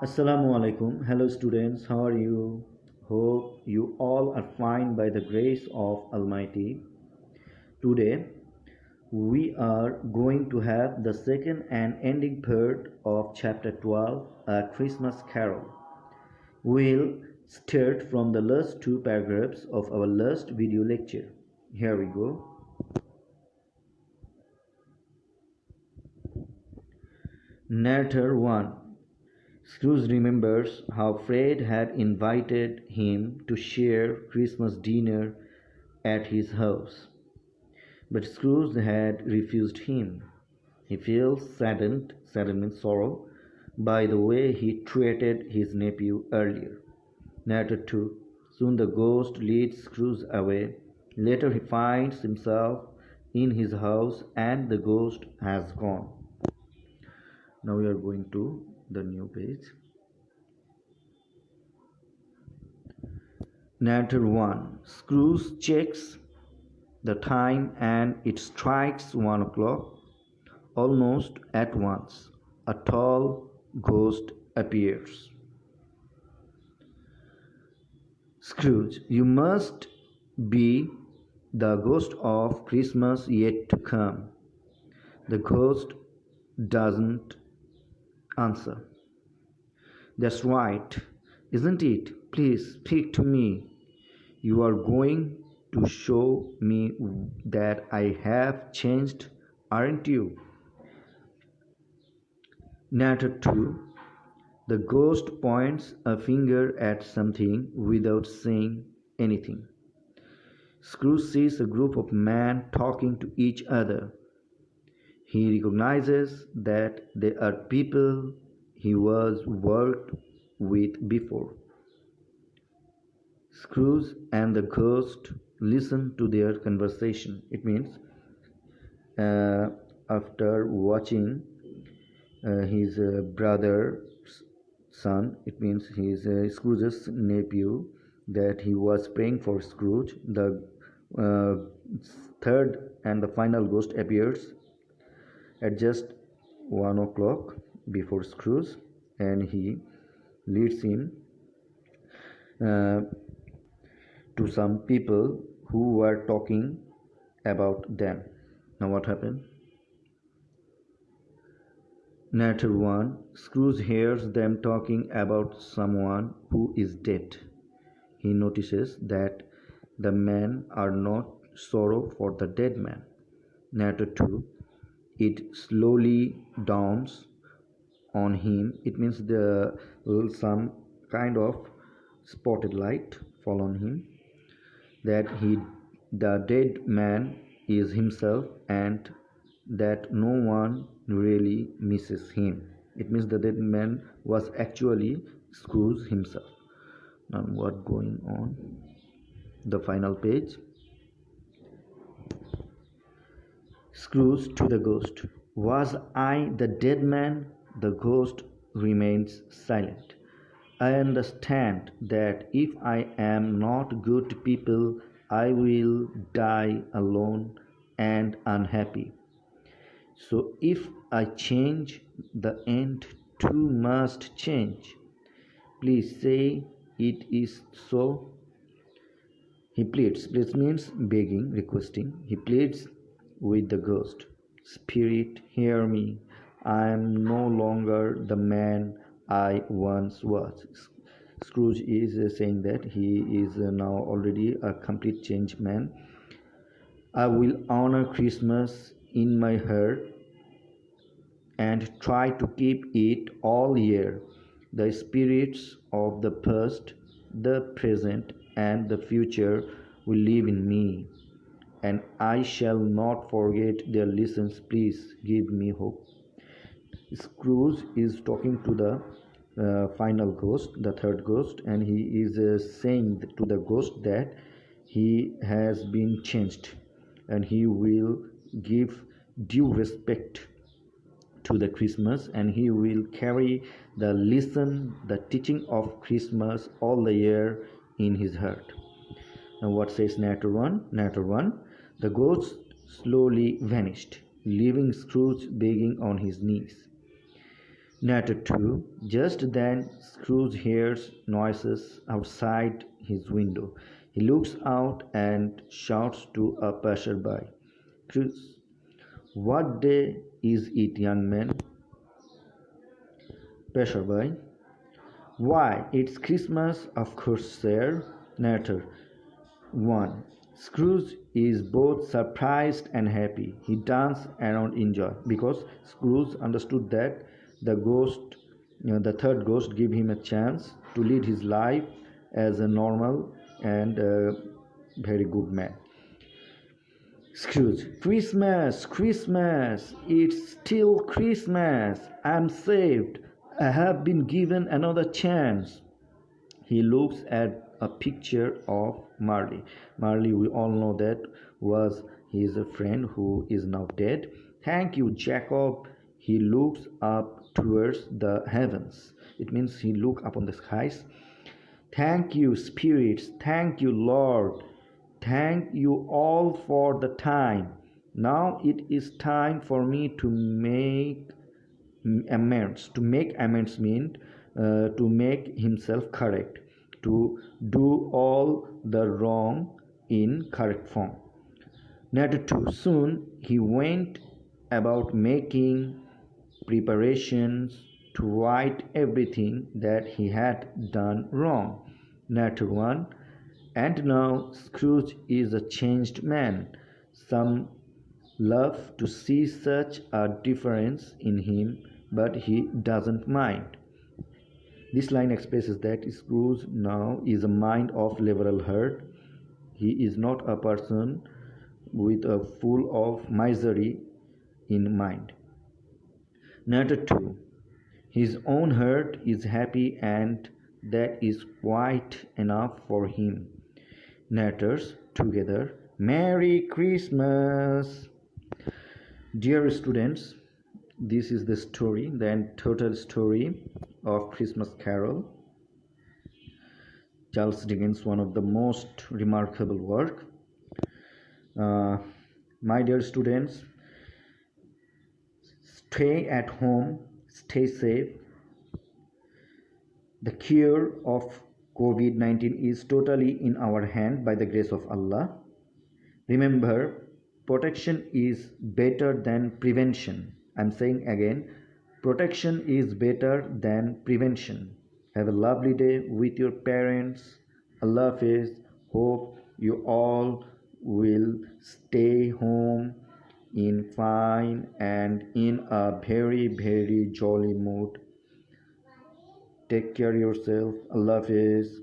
Assalamu alaikum. Hello students, how are you? Hope you all are fine by the grace of Almighty. Today we are going to have the second and ending part of chapter 12, A Christmas Carol. We'll start from the last two paragraphs of our last video lecture. Here we go. Narrator 1. Scrooge remembers how Fred had invited him to share Christmas dinner at his house, but Scrooge had refused him. He feels saddened means sorrow, by the way he treated his nephew earlier. Narrator 2. Soon the ghost leads Scrooge away. Later he finds himself in his house and the ghost has gone. Now we are going to the new page. Narrator 1. Scrooge checks the time and it strikes 1 o'clock. Almost at once, a tall ghost appears. Scrooge, you must be the ghost of Christmas yet to come. The ghost doesn't answer. That's right, isn't it? Please speak to me. You are going to show me that I have changed, aren't you? Narrator 2. The ghost points a finger at something without saying anything. Scrooge sees a group of men talking to each other. He recognizes that they are people he was worked with before. Scrooge and the ghost listen to their conversation. It means after watching his brother's son, it means his Scrooge's nephew, that he was praying for Scrooge. The third and the final ghost appears at just 1 o'clock before Scrooge, and he leads him to some people who were talking about them. Now what happened? Narrator 1. Scrooge hears them talking about someone who is dead. He notices that the men are not sorrow for the dead man. Narrator 2. It slowly dawns on him. It means some kind of spotted light fall on him, that the dead man is himself and that no one really misses him. It means the dead man was actually Scrooge himself. Now what going on? The final page. Scrooge to the ghost. Was I the dead man? The ghost remains silent. I understand that if I am not good to people, I will die alone and unhappy. So if I change, the end too must change. Please say it is so. He pleads. Pleads means begging, requesting. He pleads with the ghost. Spirit, hear me. I am no longer the man I once was. Scrooge is saying that he is now already a complete changed man. I will honor Christmas in my heart and try to keep it all year. The spirits of the past, the present, and the future will live in me, and I shall not forget their lessons. Please give me hope. Scrooge is talking to the final ghost, the third ghost, and he is saying to the ghost that he has been changed and he will give due respect to the Christmas, and he will carry the lesson, the teaching of Christmas all the year in his heart. Now what says Narrator 1? Narrator 1. The ghost slowly vanished, leaving Scrooge begging on his knees. Narrator 2. Just then Scrooge hears noises outside his window. He looks out and shouts to a passerby, "Scrooge, what day is it, young man?" Passerby. "Why, it's Christmas, of course, sir." Narrator 1. Scrooge is both surprised and happy. He dances around in joy because Scrooge understood that the ghost, the third ghost, gave him a chance to lead his life as a normal and very good man. Scrooge, "Christmas, Christmas, it's still Christmas. I'm saved. I have been given another chance." He looks at a picture of Marley. Marley, we all know that was his friend who is now dead. "Thank you, Jacob." He looks up towards the heavens. It means he look up on the skies. "Thank you, spirits. Thank you, Lord. Thank you all for the time. Now it is time for me to make amends. To make amends means to make himself correct, to do all the wrong in correct form. Narrator 2. Soon he went about making preparations to right everything that he had done wrong. Narrator 1. And now Scrooge is a changed man. Some love to see such a difference in him, but he doesn't mind. This line expresses that Scrooge now is a mind of liberal heart. He is not a person with a full of misery in mind. Narrator 2. His own heart is happy, and that is quite enough for him. Narrators together. Merry Christmas! Dear students, this is the story, the total story of Christmas Carol. Charles Dickens, one of the most remarkable work. My dear students, stay at home, stay safe. The cure of COVID-19 is totally in our hand by the grace of Allah. Remember, protection is better than prevention. I'm saying again, protection is better than prevention. Have a lovely day with your parents. Allah Hafiz. Hope you all will stay home in fine and in a very, very jolly mood. Take care of yourself. Allah Hafiz.